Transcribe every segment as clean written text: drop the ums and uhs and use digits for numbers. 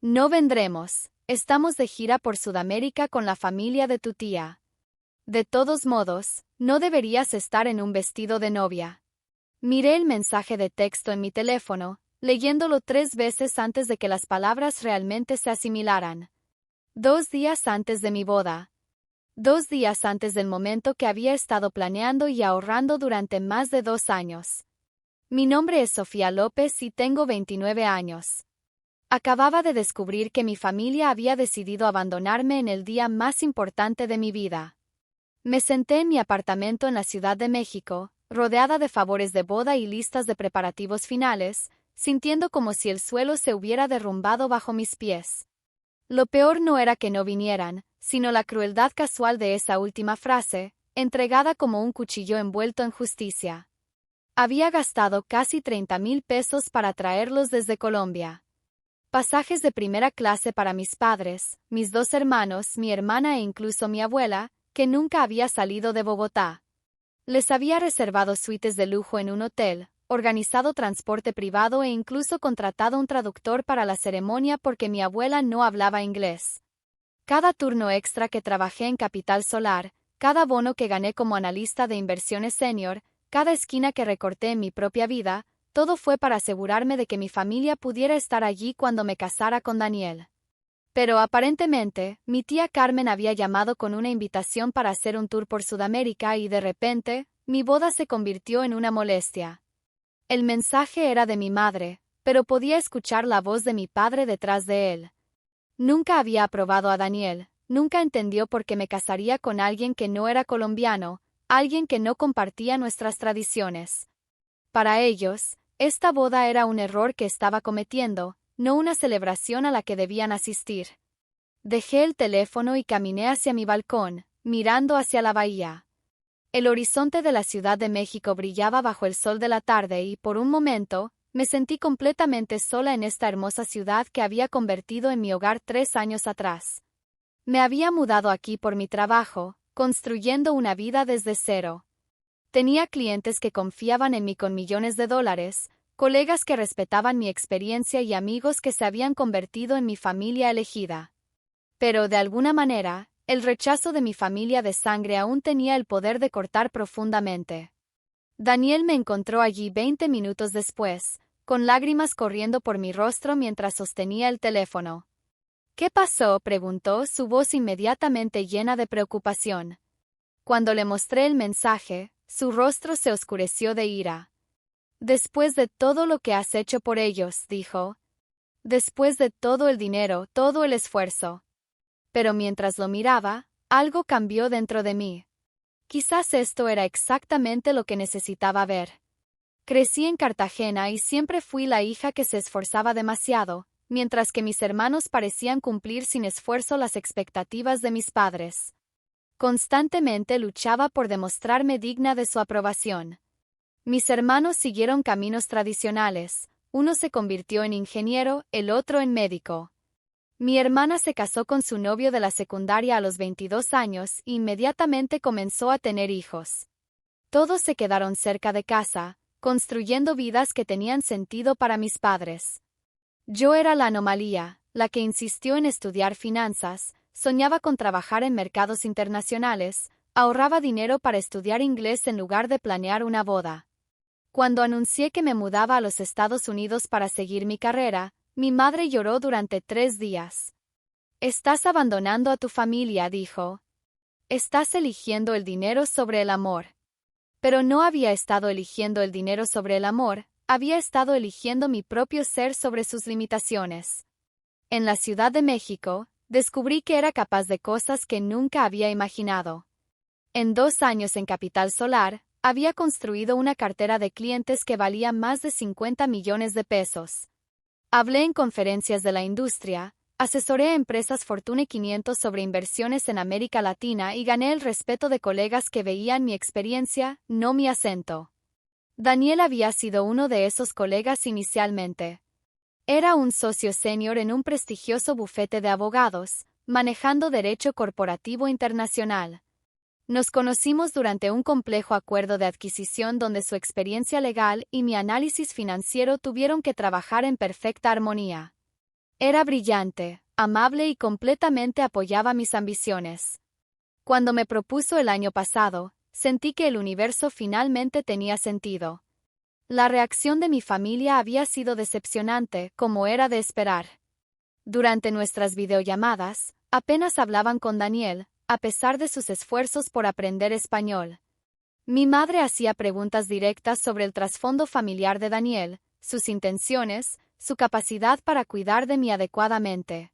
No vendremos. Estamos de gira por Sudamérica con la familia de tu tía. De todos modos, no deberías estar en un vestido de novia. Miré el mensaje de texto en mi teléfono, leyéndolo 3 veces antes de que las palabras realmente se asimilaran. 2 días antes de mi boda. 2 días antes del momento que había estado planeando y ahorrando durante más de 2 años. Mi nombre es Sofía López y tengo 29 años. Acababa de descubrir que mi familia había decidido abandonarme en el día más importante de mi vida. Me senté en mi apartamento en la Ciudad de México, rodeada de favores de boda y listas de preparativos finales, sintiendo como si el suelo se hubiera derrumbado bajo mis pies. Lo peor no era que no vinieran, sino la crueldad casual de esa última frase, entregada como un cuchillo envuelto en justicia. Había gastado casi 30,000 pesos para traerlos desde Colombia. Pasajes de primera clase para mis padres, mis 2 hermanos, mi hermana e incluso mi abuela, que nunca había salido de Bogotá. Les había reservado suites de lujo en un hotel, organizado transporte privado e incluso contratado un traductor para la ceremonia porque mi abuela no hablaba inglés. Cada turno extra que trabajé en Capital Solar, cada bono que gané como analista de inversiones senior, cada esquina que recorté en mi propia vida, todo fue para asegurarme de que mi familia pudiera estar allí cuando me casara con Daniel. Pero aparentemente, mi tía Carmen había llamado con una invitación para hacer un tour por Sudamérica y de repente, mi boda se convirtió en una molestia. El mensaje era de mi madre, pero podía escuchar la voz de mi padre detrás de él. Nunca había aprobado a Daniel, nunca entendió por qué me casaría con alguien que no era colombiano, alguien que no compartía nuestras tradiciones. Para ellos, esta boda era un error que estaba cometiendo, no una celebración a la que debían asistir. Dejé el teléfono y caminé hacia mi balcón, mirando hacia la bahía. El horizonte de la Ciudad de México brillaba bajo el sol de la tarde y, por un momento, me sentí completamente sola en esta hermosa ciudad que había convertido en mi hogar 3 años atrás. Me había mudado aquí por mi trabajo, construyendo una vida desde cero. Tenía clientes que confiaban en mí con millones de dólares, colegas que respetaban mi experiencia y amigos que se habían convertido en mi familia elegida. Pero, de alguna manera, el rechazo de mi familia de sangre aún tenía el poder de cortar profundamente. Daniel me encontró allí 20 minutos después, con lágrimas corriendo por mi rostro mientras sostenía el teléfono. ¿Qué pasó?, preguntó, su voz inmediatamente llena de preocupación. Cuando le mostré el mensaje, su rostro se oscureció de ira. Después de todo lo que has hecho por ellos, dijo. Después de todo el dinero, todo el esfuerzo. Pero mientras lo miraba, algo cambió dentro de mí. Quizás esto era exactamente lo que necesitaba ver. Crecí en Cartagena y siempre fui la hija que se esforzaba demasiado, mientras que mis hermanos parecían cumplir sin esfuerzo las expectativas de mis padres. Constantemente luchaba por demostrarme digna de su aprobación. Mis hermanos siguieron caminos tradicionales, uno se convirtió en ingeniero, el otro en médico. Mi hermana se casó con su novio de la secundaria a los 22 años e inmediatamente comenzó a tener hijos. Todos se quedaron cerca de casa, construyendo vidas que tenían sentido para mis padres. Yo era la anomalía, la que insistió en estudiar finanzas, soñaba con trabajar en mercados internacionales, ahorraba dinero para estudiar inglés en lugar de planear una boda. Cuando anuncié que me mudaba a los Estados Unidos para seguir mi carrera, mi madre lloró durante 3 días. Estás abandonando a tu familia, dijo. Estás eligiendo el dinero sobre el amor. Pero no había estado eligiendo el dinero sobre el amor, había estado eligiendo mi propio ser sobre sus limitaciones. En la Ciudad de México, descubrí que era capaz de cosas que nunca había imaginado. En 2 años en Capital Solar, había construido una cartera de clientes que valía más de 50 millones de pesos. Hablé en conferencias de la industria, asesoré a empresas Fortune 500 sobre inversiones en América Latina y gané el respeto de colegas que veían mi experiencia, no mi acento. Daniel había sido uno de esos colegas inicialmente. Era un socio senior en un prestigioso bufete de abogados, manejando derecho corporativo internacional. Nos conocimos durante un complejo acuerdo de adquisición donde su experiencia legal y mi análisis financiero tuvieron que trabajar en perfecta armonía. Era brillante, amable y completamente apoyaba mis ambiciones. Cuando me propuso el año pasado, sentí que el universo finalmente tenía sentido. La reacción de mi familia había sido decepcionante, como era de esperar. Durante nuestras videollamadas, apenas hablaban con Daniel, a pesar de sus esfuerzos por aprender español. Mi madre hacía preguntas directas sobre el trasfondo familiar de Daniel, sus intenciones, su capacidad para cuidar de mí adecuadamente.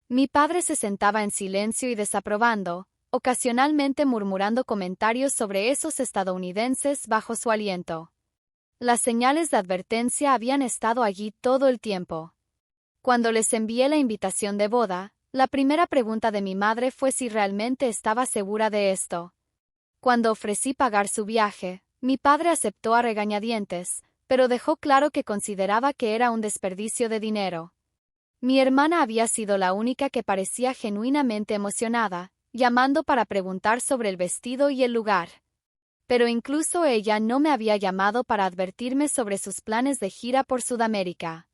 Mi padre se sentaba en silencio y desaprobando, ocasionalmente murmurando comentarios sobre esos estadounidenses bajo su aliento. Las señales de advertencia habían estado allí todo el tiempo. Cuando les envié la invitación de boda, la primera pregunta de mi madre fue si realmente estaba segura de esto. Cuando ofrecí pagar su viaje, mi padre aceptó a regañadientes, pero dejó claro que consideraba que era un desperdicio de dinero. Mi hermana había sido la única que parecía genuinamente emocionada, llamando para preguntar sobre el vestido y el lugar. Pero incluso ella no me había llamado para advertirme sobre sus planes de gira por Sudamérica.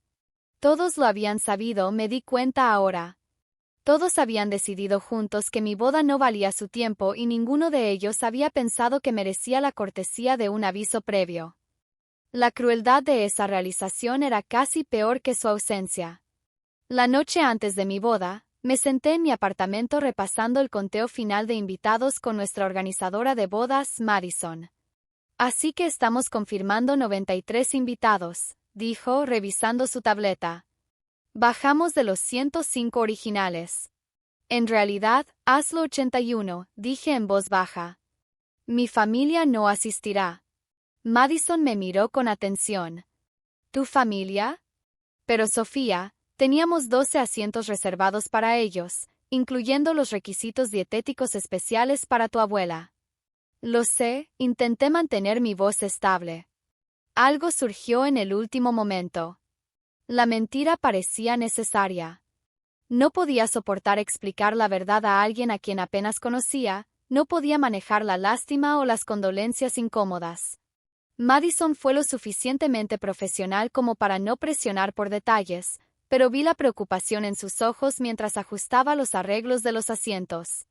Todos lo habían sabido, me di cuenta ahora. Todos habían decidido juntos que mi boda no valía su tiempo y ninguno de ellos había pensado que merecía la cortesía de un aviso previo. La crueldad de esa realización era casi peor que su ausencia. La noche antes de mi boda, me senté en mi apartamento repasando el conteo final de invitados con nuestra organizadora de bodas, Madison. Así que estamos confirmando 93 invitados, dijo, revisando su tableta. Bajamos de los 105 originales. En realidad, hazlo 81, dije en voz baja. Mi familia no asistirá. Madison me miró con atención. ¿Tu familia? Pero Sofía, teníamos 12 asientos reservados para ellos, incluyendo los requisitos dietéticos especiales para tu abuela. Lo sé, intenté mantener mi voz estable. Algo surgió en el último momento. La mentira parecía necesaria. No podía soportar explicar la verdad a alguien a quien apenas conocía, no podía manejar la lástima o las condolencias incómodas. Madison fue lo suficientemente profesional como para no presionar por detalles, pero vi la preocupación en sus ojos mientras ajustaba los arreglos de los asientos.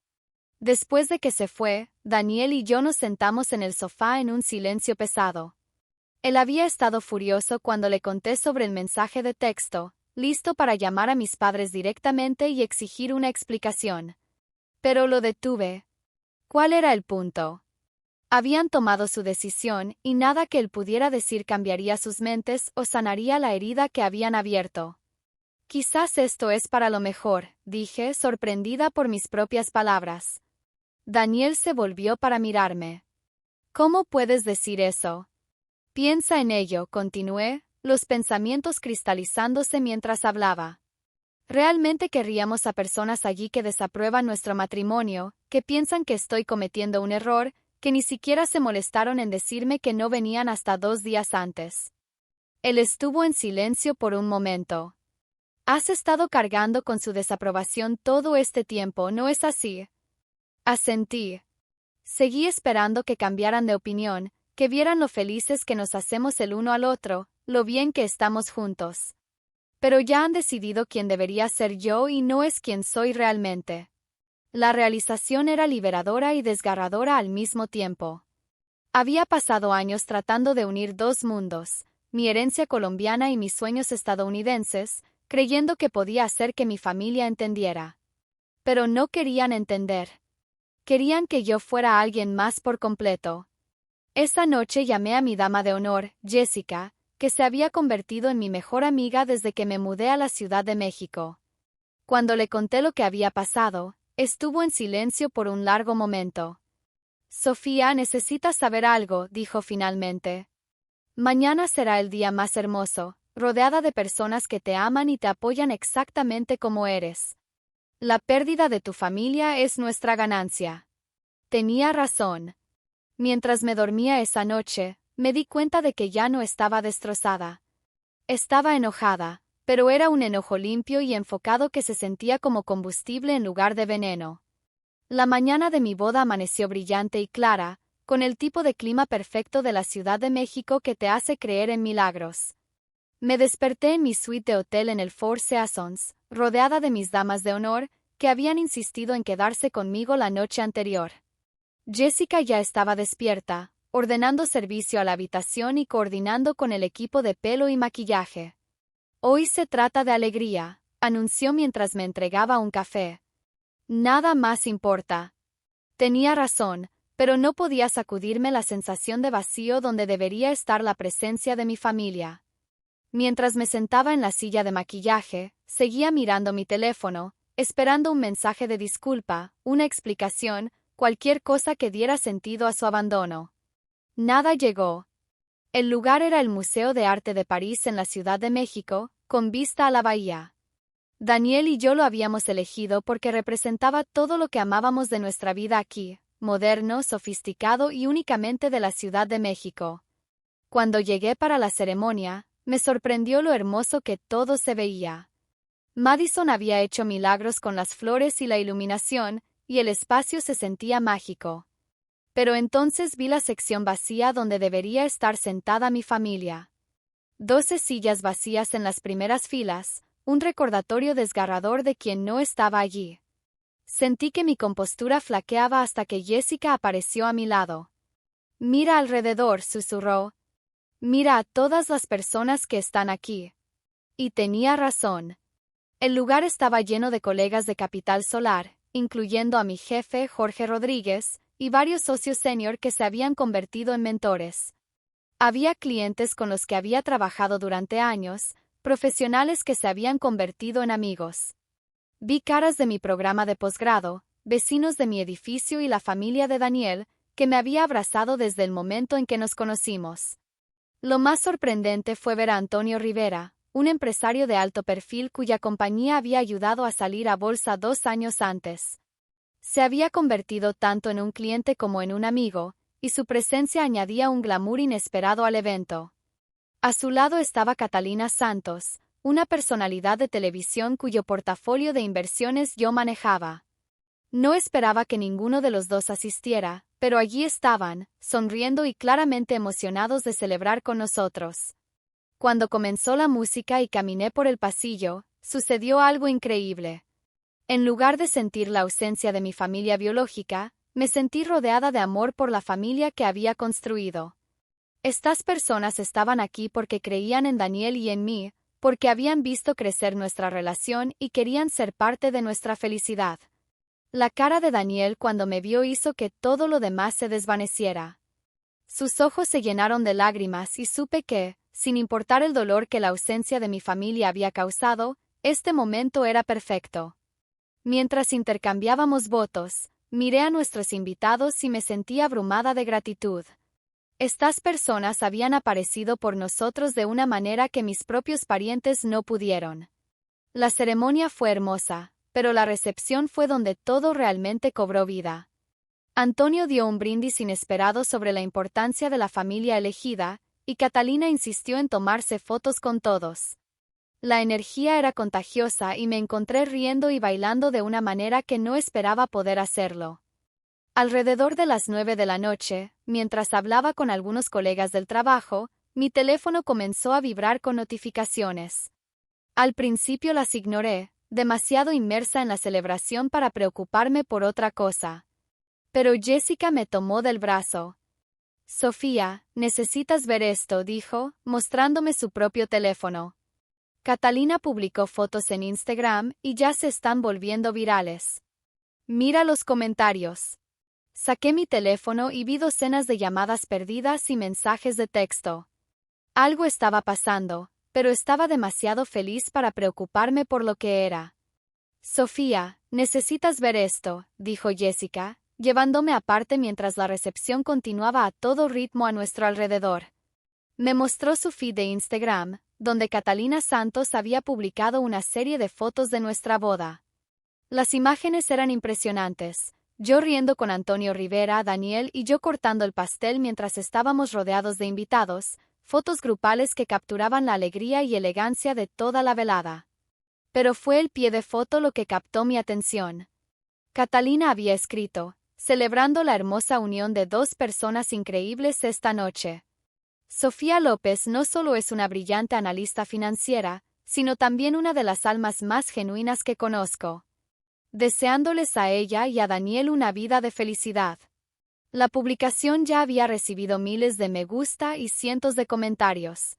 Después de que se fue, Daniel y yo nos sentamos en el sofá en un silencio pesado. Él había estado furioso cuando le conté sobre el mensaje de texto, listo para llamar a mis padres directamente y exigir una explicación. Pero lo detuve. ¿Cuál era el punto? Habían tomado su decisión y nada que él pudiera decir cambiaría sus mentes o sanaría la herida que habían abierto. Quizás esto es para lo mejor, dije, sorprendida por mis propias palabras. Daniel se volvió para mirarme. ¿Cómo puedes decir eso? Piensa en ello, continué, los pensamientos cristalizándose mientras hablaba. ¿Realmente querríamos a personas allí que desaprueban nuestro matrimonio, que piensan que estoy cometiendo un error, que ni siquiera se molestaron en decirme que no venían hasta 2 días antes? Él estuvo en silencio por un momento. Has estado cargando con su desaprobación todo este tiempo, ¿no es así? Asentí. Seguí esperando que cambiaran de opinión, que vieran lo felices que nos hacemos el uno al otro, lo bien que estamos juntos. Pero ya han decidido quién debería ser yo y no es quien soy realmente. La realización era liberadora y desgarradora al mismo tiempo. Había pasado años tratando de unir dos mundos, mi herencia colombiana y mis sueños estadounidenses, creyendo que podía hacer que mi familia entendiera. Pero no querían entender. Querían que yo fuera alguien más por completo. Esa noche llamé a mi dama de honor, Jessica, que se había convertido en mi mejor amiga desde que me mudé a la Ciudad de México. Cuando le conté lo que había pasado, estuvo en silencio por un largo momento. Sofía, necesitas saber algo, dijo finalmente. Mañana será el día más hermoso, rodeada de personas que te aman y te apoyan exactamente como eres. La pérdida de tu familia es nuestra ganancia. Tenía razón. Mientras me dormía esa noche, me di cuenta de que ya no estaba destrozada. Estaba enojada, pero era un enojo limpio y enfocado que se sentía como combustible en lugar de veneno. La mañana de mi boda amaneció brillante y clara, con el tipo de clima perfecto de la Ciudad de México que te hace creer en milagros. Me desperté en mi suite de hotel en el Four Seasons, rodeada de mis damas de honor, que habían insistido en quedarse conmigo la noche anterior. Jessica ya estaba despierta, ordenando servicio a la habitación y coordinando con el equipo de pelo y maquillaje. Hoy se trata de alegría, anunció mientras me entregaba un café. Nada más importa. Tenía razón, pero no podía sacudirme la sensación de vacío donde debería estar la presencia de mi familia. Mientras me sentaba en la silla de maquillaje, seguía mirando mi teléfono, esperando un mensaje de disculpa, una explicación, cualquier cosa que diera sentido a su abandono. Nada llegó. El lugar era el Museo de Arte de París en la Ciudad de México, con vista a la bahía. Daniel y yo lo habíamos elegido porque representaba todo lo que amábamos de nuestra vida aquí, moderno, sofisticado y únicamente de la Ciudad de México. Cuando llegué para la ceremonia, me sorprendió lo hermoso que todo se veía. Madison había hecho milagros con las flores y la iluminación, y el espacio se sentía mágico. Pero entonces vi la sección vacía donde debería estar sentada mi familia. 12 sillas vacías en las primeras filas, un recordatorio desgarrador de quien no estaba allí. Sentí que mi compostura flaqueaba hasta que Jessica apareció a mi lado. «Mira alrededor», susurró. «Mira a todas las personas que están aquí». Y tenía razón. El lugar estaba lleno de colegas de Capital Solar, incluyendo a mi jefe Jorge Rodríguez, y varios socios senior que se habían convertido en mentores. Había clientes con los que había trabajado durante años, profesionales que se habían convertido en amigos. Vi caras de mi programa de posgrado, vecinos de mi edificio y la familia de Daniel, que me había abrazado desde el momento en que nos conocimos. Lo más sorprendente fue ver a Antonio Rivera, un empresario de alto perfil cuya compañía había ayudado a salir a bolsa 2 años antes. Se había convertido tanto en un cliente como en un amigo, y su presencia añadía un glamour inesperado al evento. A su lado estaba Catalina Santos, una personalidad de televisión cuyo portafolio de inversiones yo manejaba. No esperaba que ninguno de los dos asistiera, pero allí estaban, sonriendo y claramente emocionados de celebrar con nosotros. Cuando comenzó la música y caminé por el pasillo, sucedió algo increíble. En lugar de sentir la ausencia de mi familia biológica, me sentí rodeada de amor por la familia que había construido. Estas personas estaban aquí porque creían en Daniel y en mí, porque habían visto crecer nuestra relación y querían ser parte de nuestra felicidad. La cara de Daniel cuando me vio hizo que todo lo demás se desvaneciera. Sus ojos se llenaron de lágrimas y supe que, sin importar el dolor que la ausencia de mi familia había causado, este momento era perfecto. Mientras intercambiábamos votos, miré a nuestros invitados y me sentí abrumada de gratitud. Estas personas habían aparecido por nosotros de una manera que mis propios parientes no pudieron. La ceremonia fue hermosa, pero la recepción fue donde todo realmente cobró vida. Antonio dio un brindis inesperado sobre la importancia de la familia elegida, y Catalina insistió en tomarse fotos con todos. La energía era contagiosa y me encontré riendo y bailando de una manera que no esperaba poder hacerlo. Alrededor de las 9 de la noche, mientras hablaba con algunos colegas del trabajo, mi teléfono comenzó a vibrar con notificaciones. Al principio las ignoré, demasiado inmersa en la celebración para preocuparme por otra cosa. Pero Jessica me tomó del brazo. «Sofía, necesitas ver esto», dijo, mostrándome su propio teléfono. Catalina publicó fotos en Instagram y ya se están volviendo virales. Mira los comentarios. Saqué mi teléfono y vi docenas de llamadas perdidas y mensajes de texto. Algo estaba pasando, pero estaba demasiado feliz para preocuparme por lo que era. «Sofía, necesitas ver esto», dijo Jessica, llevándome aparte mientras la recepción continuaba a todo ritmo a nuestro alrededor. Me mostró su feed de Instagram, donde Catalina Santos había publicado una serie de fotos de nuestra boda. Las imágenes eran impresionantes, yo riendo con Antonio Rivera, Daniel y yo cortando el pastel mientras estábamos rodeados de invitados, fotos grupales que capturaban la alegría y elegancia de toda la velada. Pero fue el pie de foto lo que captó mi atención. Catalina había escrito, celebrando la hermosa unión de 2 personas increíbles esta noche. Sofía López no solo es una brillante analista financiera, sino también una de las almas más genuinas que conozco. Deseándoles a ella y a Daniel una vida de felicidad. La publicación ya había recibido miles de me gusta y cientos de comentarios.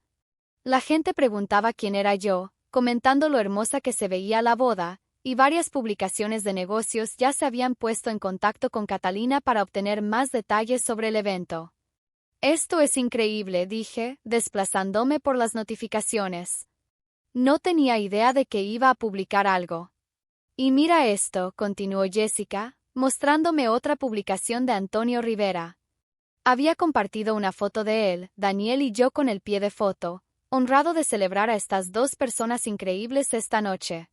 La gente preguntaba quién era yo, comentando lo hermosa que se veía la boda, y varias publicaciones de negocios ya se habían puesto en contacto con Catalina para obtener más detalles sobre el evento. Esto es increíble, dije, desplazándome por las notificaciones. No tenía idea de que iba a publicar algo. Y mira esto, continuó Jessica, mostrándome otra publicación de Antonio Rivera. Había compartido una foto de él, Daniel y yo con el pie de foto, honrado de celebrar a estas dos personas increíbles esta noche.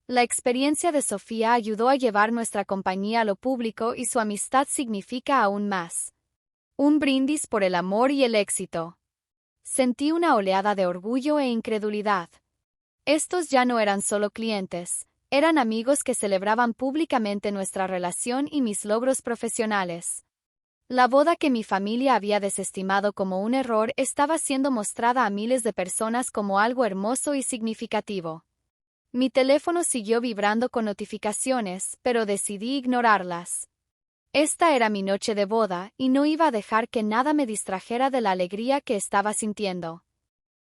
La experiencia de Sofía ayudó a llevar nuestra compañía a lo público y su amistad significa aún más. Un brindis por el amor y el éxito. Sentí una oleada de orgullo e incredulidad. Estos ya no eran solo clientes, eran amigos que celebraban públicamente nuestra relación y mis logros profesionales. La boda que mi familia había desestimado como un error estaba siendo mostrada a miles de personas como algo hermoso y significativo. Mi teléfono siguió vibrando con notificaciones, pero decidí ignorarlas. Esta era mi noche de boda y no iba a dejar que nada me distrajera de la alegría que estaba sintiendo.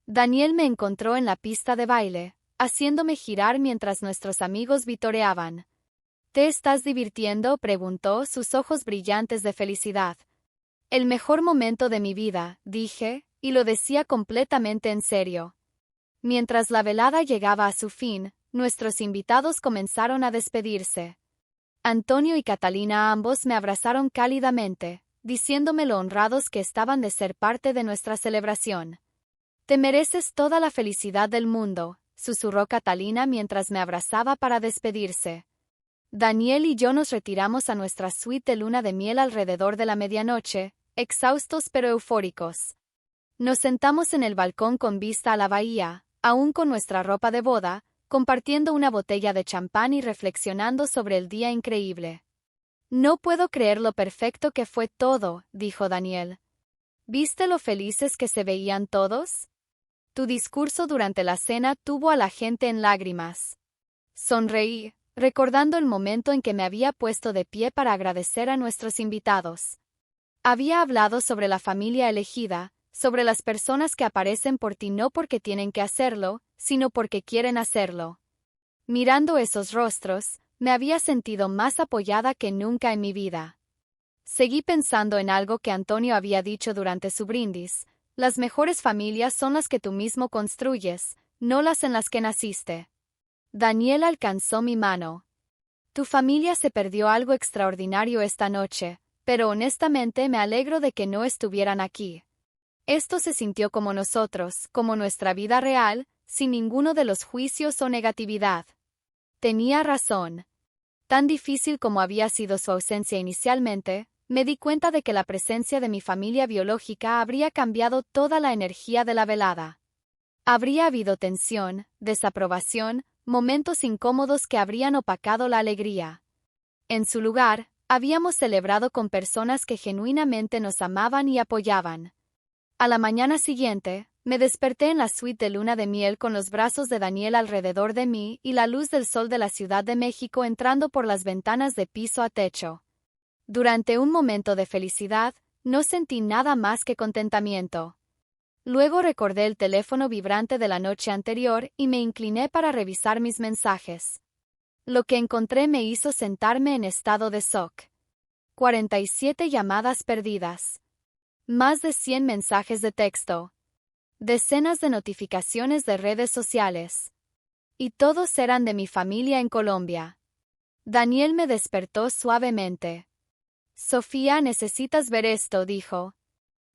Daniel me encontró en la pista de baile, haciéndome girar mientras nuestros amigos vitoreaban. ¿Te estás divirtiendo?, preguntó, sus ojos brillantes de felicidad. El mejor momento de mi vida, dije, y lo decía completamente en serio. Mientras la velada llegaba a su fin, nuestros invitados comenzaron a despedirse. Antonio y Catalina ambos me abrazaron cálidamente, diciéndome lo honrados que estaban de ser parte de nuestra celebración. Te mereces toda la felicidad del mundo, susurró Catalina mientras me abrazaba para despedirse. Daniel y yo nos retiramos a nuestra suite de luna de miel alrededor de la medianoche, exhaustos pero eufóricos. Nos sentamos en el balcón con vista a la bahía, aún con nuestra ropa de boda, compartiendo una botella de champán y reflexionando sobre el día increíble. No puedo creer lo perfecto que fue todo, dijo Daniel. ¿Viste lo felices que se veían todos? Tu discurso durante la cena tuvo a la gente en lágrimas. Sonreí, recordando el momento en que me había puesto de pie para agradecer a nuestros invitados. Había hablado sobre la familia elegida, sobre las personas que aparecen por ti no porque tienen que hacerlo, sino porque quieren hacerlo. Mirando esos rostros, me había sentido más apoyada que nunca en mi vida. Seguí pensando en algo que Antonio había dicho durante su brindis: las mejores familias son las que tú mismo construyes, no las en las que naciste. Daniel alcanzó mi mano. Tu familia se perdió algo extraordinario esta noche, pero honestamente me alegro de que no estuvieran aquí. Esto se sintió como nosotros, como nuestra vida real, sin ninguno de los juicios o negatividad. Tenía razón. Tan difícil como había sido su ausencia inicialmente, me di cuenta de que la presencia de mi familia biológica habría cambiado toda la energía de la velada. Habría habido tensión, desaprobación, momentos incómodos que habrían opacado la alegría. En su lugar, habíamos celebrado con personas que genuinamente nos amaban y apoyaban. A la mañana siguiente, me desperté en la suite de luna de miel con los brazos de Daniel alrededor de mí y la luz del sol de la Ciudad de México entrando por las ventanas de piso a techo. Durante un momento de felicidad, no sentí nada más que contentamiento. Luego recordé el teléfono vibrante de la noche anterior y me incliné para revisar mis mensajes. Lo que encontré me hizo sentarme en estado de shock. 47 llamadas perdidas. Más de 100 mensajes de texto. Decenas de notificaciones de redes sociales. Y todos eran de mi familia en Colombia. Daniel me despertó suavemente. Sofía, necesitas ver esto, dijo.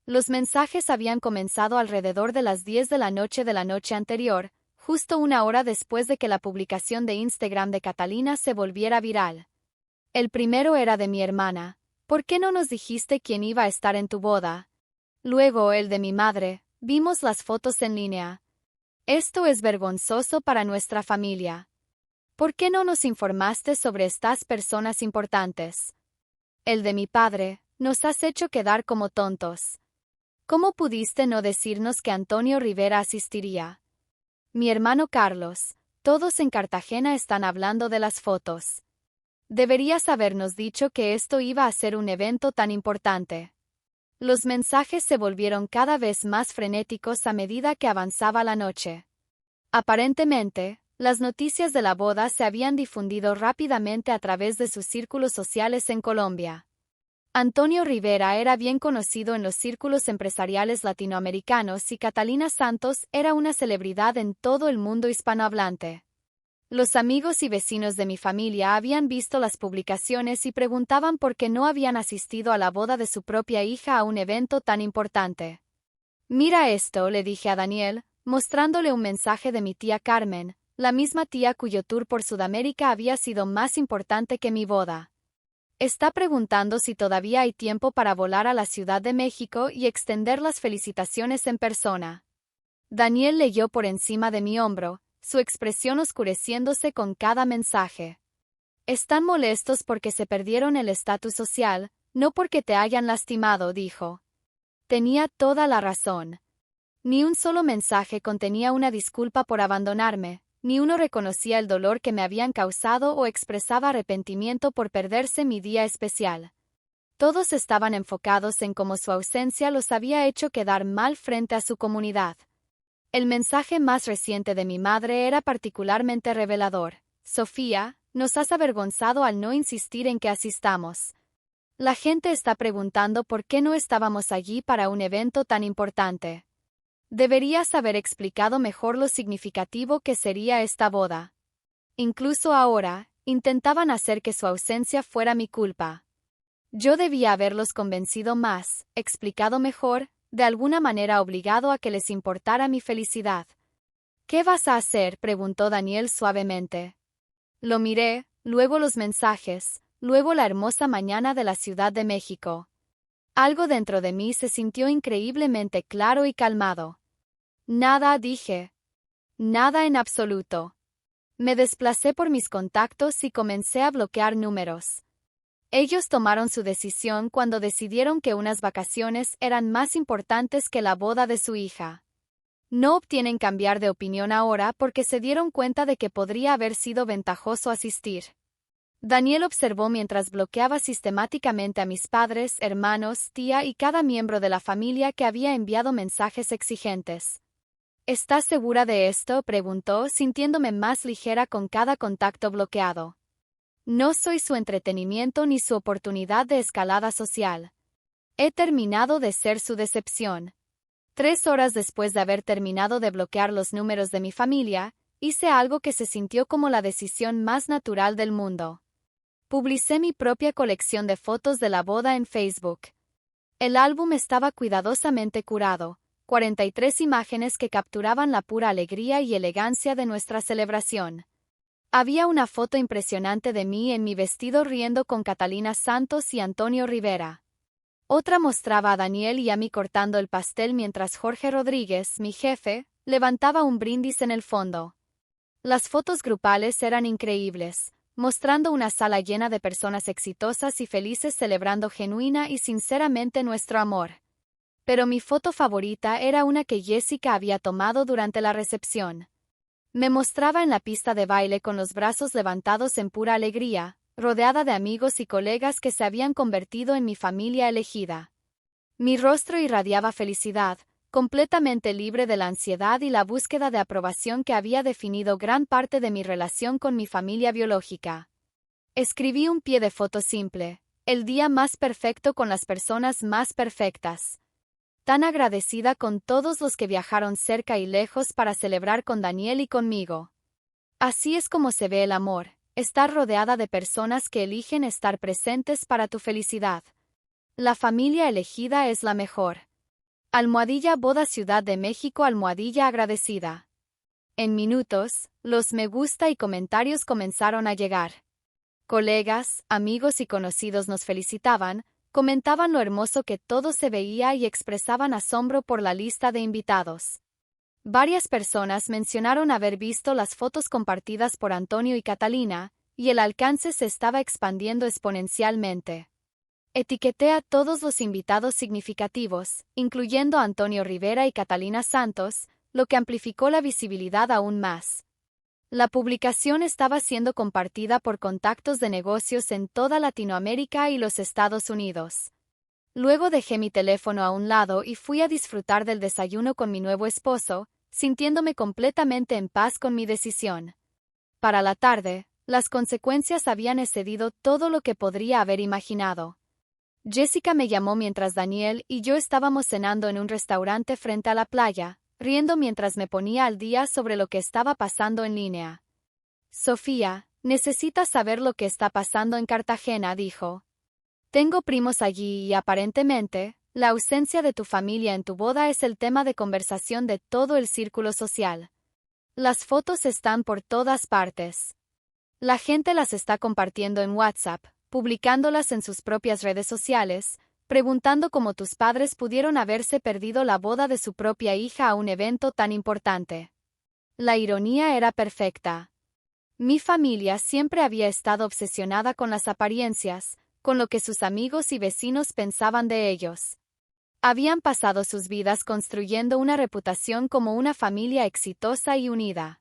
Los mensajes habían comenzado alrededor de las 10 de la noche anterior, justo una hora después de que la publicación de Instagram de Catalina se volviera viral. El primero era de mi hermana. ¿Por qué no nos dijiste quién iba a estar en tu boda? Luego el de mi madre. Vimos las fotos en línea. Esto es vergonzoso para nuestra familia. ¿Por qué no nos informaste sobre estas personas importantes? El de mi padre. Nos has hecho quedar como tontos. ¿Cómo pudiste no decirnos que Antonio Rivera asistiría? Mi hermano Carlos, todos en Cartagena están hablando de las fotos. Deberías habernos dicho que esto iba a ser un evento tan importante. Los mensajes se volvieron cada vez más frenéticos a medida que avanzaba la noche. Aparentemente, las noticias de la boda se habían difundido rápidamente a través de sus círculos sociales en Colombia. Antonio Rivera era bien conocido en los círculos empresariales latinoamericanos y Catalina Santos era una celebridad en todo el mundo hispanohablante. Los amigos y vecinos de mi familia habían visto las publicaciones y preguntaban por qué no habían asistido a la boda de su propia hija a un evento tan importante. Mira esto, le dije a Daniel, mostrándole un mensaje de mi tía Carmen, la misma tía cuyo tour por Sudamérica había sido más importante que mi boda. Está preguntando si todavía hay tiempo para volar a la Ciudad de México y extender las felicitaciones en persona. Daniel leyó por encima de mi hombro, su expresión oscureciéndose con cada mensaje. Están molestos porque se perdieron el estatus social, no porque te hayan lastimado, dijo. Tenía toda la razón. Ni un solo mensaje contenía una disculpa por abandonarme, ni uno reconocía el dolor que me habían causado o expresaba arrepentimiento por perderse mi día especial. Todos estaban enfocados en cómo su ausencia los había hecho quedar mal frente a su comunidad. El mensaje más reciente de mi madre era particularmente revelador. Sofía, nos has avergonzado al no insistir en que asistamos. La gente está preguntando por qué no estábamos allí para un evento tan importante. Deberías haber explicado mejor lo significativo que sería esta boda. Incluso ahora, intentaban hacer que su ausencia fuera mi culpa. Yo debía haberlos convencido más, explicado mejor, de alguna manera obligado a que les importara mi felicidad. ¿Qué vas a hacer?, preguntó Daniel suavemente. Lo miré, luego los mensajes, luego la hermosa mañana de la Ciudad de México. Algo dentro de mí se sintió increíblemente claro y calmado. Nada, dije. Nada en absoluto. Me desplacé por mis contactos y comencé a bloquear números. Ellos tomaron su decisión cuando decidieron que unas vacaciones eran más importantes que la boda de su hija. No obtienen cambiar de opinión ahora porque se dieron cuenta de que podría haber sido ventajoso asistir. Daniel observó mientras bloqueaba sistemáticamente a mis padres, hermanos, tía y cada miembro de la familia que había enviado mensajes exigentes. ¿Estás segura de esto?, preguntó, sintiéndome más ligera con cada contacto bloqueado. No soy su entretenimiento ni su oportunidad de escalada social. He terminado de ser su decepción. 3 horas después de haber terminado de bloquear los números de mi familia, hice algo que se sintió como la decisión más natural del mundo. Publicé mi propia colección de fotos de la boda en Facebook. El álbum estaba cuidadosamente curado, 43 imágenes que capturaban la pura alegría y elegancia de nuestra celebración. Había una foto impresionante de mí en mi vestido riendo con Catalina Santos y Antonio Rivera. Otra mostraba a Daniel y a mí cortando el pastel mientras Jorge Rodríguez, mi jefe, levantaba un brindis en el fondo. Las fotos grupales eran increíbles, mostrando una sala llena de personas exitosas y felices celebrando genuina y sinceramente nuestro amor. Pero mi foto favorita era una que Jessica había tomado durante la recepción. Me mostraba en la pista de baile con los brazos levantados en pura alegría, rodeada de amigos y colegas que se habían convertido en mi familia elegida. Mi rostro irradiaba felicidad, completamente libre de la ansiedad y la búsqueda de aprobación que había definido gran parte de mi relación con mi familia biológica. Escribí un pie de foto simple, el día más perfecto con las personas más perfectas. Tan agradecida con todos los que viajaron cerca y lejos para celebrar con Daniel y conmigo. Así es como se ve el amor, estar rodeada de personas que eligen estar presentes para tu felicidad. La familia elegida es la mejor. _ Ciudad de México _agradecida. En minutos, los me gusta y comentarios comenzaron a llegar. Colegas, amigos y conocidos nos felicitaban, comentaban lo hermoso que todo se veía y expresaban asombro por la lista de invitados. Varias personas mencionaron haber visto las fotos compartidas por Antonio y Catalina, y el alcance se estaba expandiendo exponencialmente. Etiqueté a todos los invitados significativos, incluyendo a Antonio Rivera y Catalina Santos, lo que amplificó la visibilidad aún más. La publicación estaba siendo compartida por contactos de negocios en toda Latinoamérica y los Estados Unidos. Luego dejé mi teléfono a un lado y fui a disfrutar del desayuno con mi nuevo esposo, sintiéndome completamente en paz con mi decisión. Para la tarde, las consecuencias habían excedido todo lo que podría haber imaginado. Jessica me llamó mientras Daniel y yo estábamos cenando en un restaurante frente a la playa, riendo mientras me ponía al día sobre lo que estaba pasando en línea. Sofía, necesitas saber lo que está pasando en Cartagena, dijo. Tengo primos allí y aparentemente, la ausencia de tu familia en tu boda es el tema de conversación de todo el círculo social. Las fotos están por todas partes. La gente las está compartiendo en WhatsApp, publicándolas en sus propias redes sociales, preguntando cómo tus padres pudieron haberse perdido la boda de su propia hija a un evento tan importante. La ironía era perfecta. Mi familia siempre había estado obsesionada con las apariencias, con lo que sus amigos y vecinos pensaban de ellos. Habían pasado sus vidas construyendo una reputación como una familia exitosa y unida.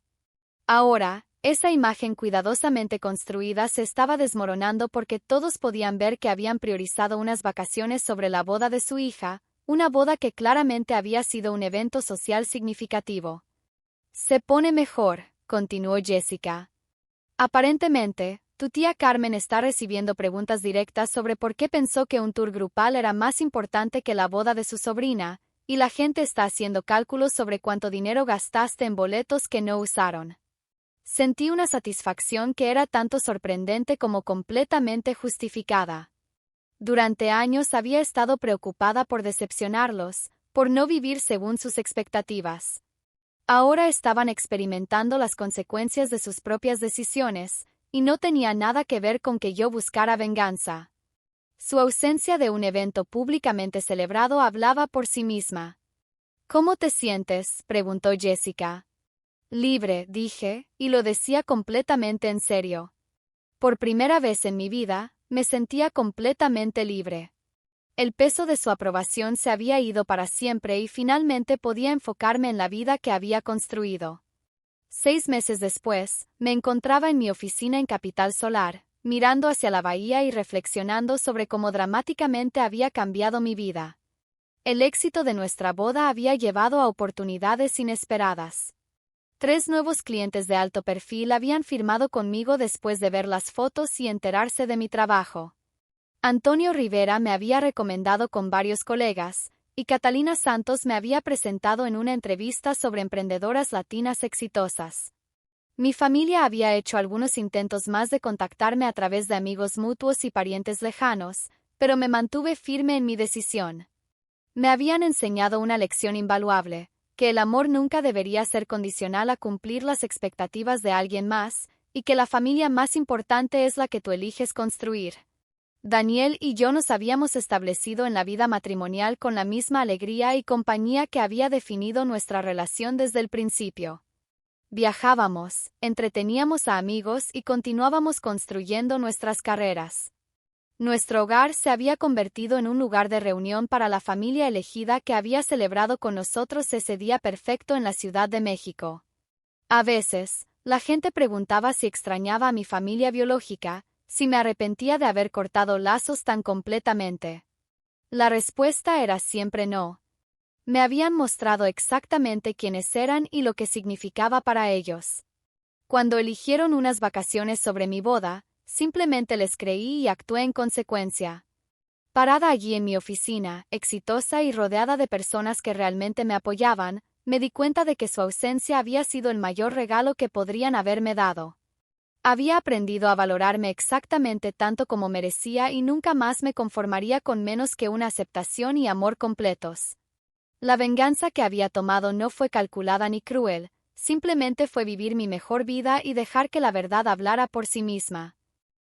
Ahora, esa imagen cuidadosamente construida se estaba desmoronando porque todos podían ver que habían priorizado unas vacaciones sobre la boda de su hija, una boda que claramente había sido un evento social significativo. Se pone mejor, continuó Jessica. Aparentemente, tu tía Carmen está recibiendo preguntas directas sobre por qué pensó que un tour grupal era más importante que la boda de su sobrina, y la gente está haciendo cálculos sobre cuánto dinero gastaste en boletos que no usaron. Sentí una satisfacción que era tanto sorprendente como completamente justificada. Durante años había estado preocupada por decepcionarlos, por no vivir según sus expectativas. Ahora estaban experimentando las consecuencias de sus propias decisiones, y no tenía nada que ver con que yo buscara venganza. Su ausencia de un evento públicamente celebrado hablaba por sí misma. ¿Cómo te sientes?, preguntó Jessica. Libre, dije, y lo decía completamente en serio. Por primera vez en mi vida, me sentía completamente libre. El peso de su aprobación se había ido para siempre y finalmente podía enfocarme en la vida que había construido. 6 meses después, me encontraba en mi oficina en Capital Solar, mirando hacia la bahía y reflexionando sobre cómo dramáticamente había cambiado mi vida. El éxito de nuestra boda había llevado a oportunidades inesperadas. 3 nuevos clientes de alto perfil habían firmado conmigo después de ver las fotos y enterarse de mi trabajo. Antonio Rivera me había recomendado con varios colegas, y Catalina Santos me había presentado en una entrevista sobre emprendedoras latinas exitosas. Mi familia había hecho algunos intentos más de contactarme a través de amigos mutuos y parientes lejanos, pero me mantuve firme en mi decisión. Me habían enseñado una lección invaluable, que el amor nunca debería ser condicional a cumplir las expectativas de alguien más, y que la familia más importante es la que tú eliges construir. Daniel y yo nos habíamos establecido en la vida matrimonial con la misma alegría y compañía que había definido nuestra relación desde el principio. Viajábamos, entreteníamos a amigos y continuábamos construyendo nuestras carreras. Nuestro hogar se había convertido en un lugar de reunión para la familia elegida que había celebrado con nosotros ese día perfecto en la Ciudad de México. A veces, la gente preguntaba si extrañaba a mi familia biológica, si me arrepentía de haber cortado lazos tan completamente. La respuesta era siempre no. Me habían mostrado exactamente quiénes eran y lo que significaba para ellos. Cuando eligieron unas vacaciones sobre mi boda, simplemente les creí y actué en consecuencia. Parada allí en mi oficina, exitosa y rodeada de personas que realmente me apoyaban, me di cuenta de que su ausencia había sido el mayor regalo que podrían haberme dado. Había aprendido a valorarme exactamente tanto como merecía y nunca más me conformaría con menos que una aceptación y amor completos. La venganza que había tomado no fue calculada ni cruel, simplemente fue vivir mi mejor vida y dejar que la verdad hablara por sí misma.